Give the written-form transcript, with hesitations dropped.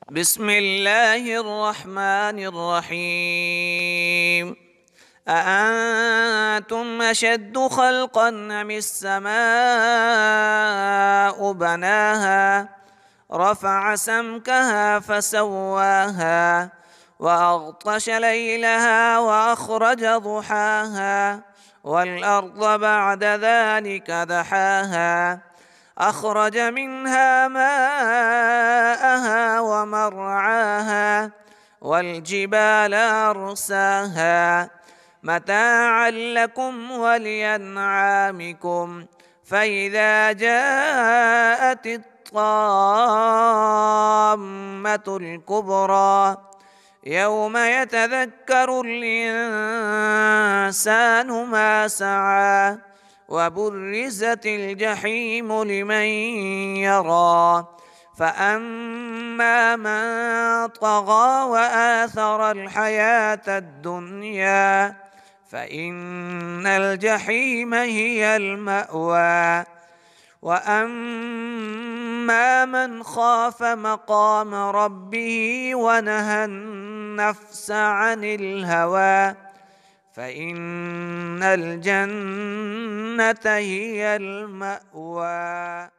بسم الله الرحمن الرحيم. أأنتم أشد خلقا أم السماء بناها رفع سمكها فسواها وأغطش ليلها وأخرج ضحاها والأرض بعد ذلك دحاها أخرج منها ماءها ومرعاها والجبال أرساها متاعا لكم ولأنعامكم فإذا جاءت الطامة الكبرى يوم يتذكر الإنسان ما سعى وبرزت الجحيم لمن يرى فأما من طغى وآثر الحياة الدنيا فإن الجحيم هي المأوى وأما من خاف مقام ربه ونهى النفس عن الهوى فإن الجنة هي المأوى.